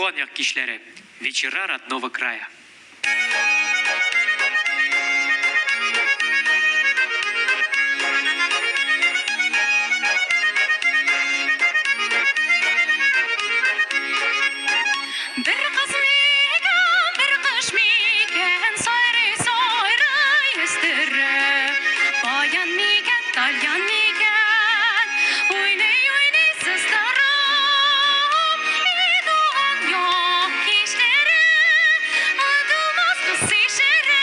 Туған кишләре. Вечера родного края. Bir kız miken, bir kış miken, sayrı üstürü. Bayan miken, talyan miken, oynay sızlarım. İyi doğan yok kişleri, adılmaz kız işleri.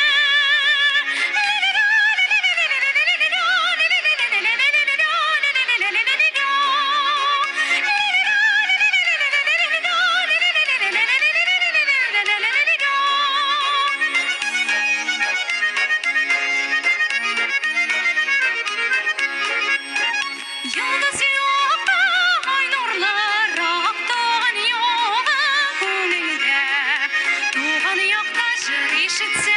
Yıldız yok da ay nurları doğan yok gönülde. Doğan yok da jır işitse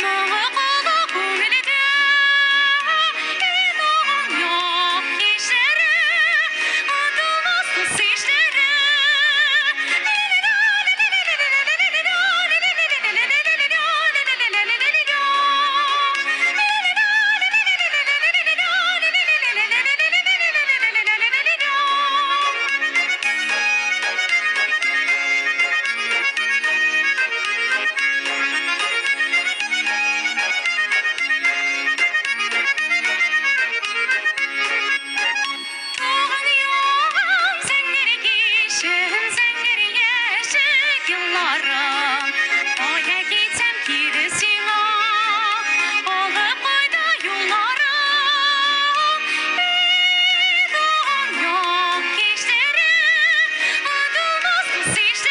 muğu kulu gönülde. İyi doğan yok kişleri adılmaz kız işleri. Doğan yoğam zengin kişim, zengin yeşik yıllarım. Oya gitsem gidesin alıp koyda yollarım. İyi doğan yok kişleri, adılmaz kız işleri.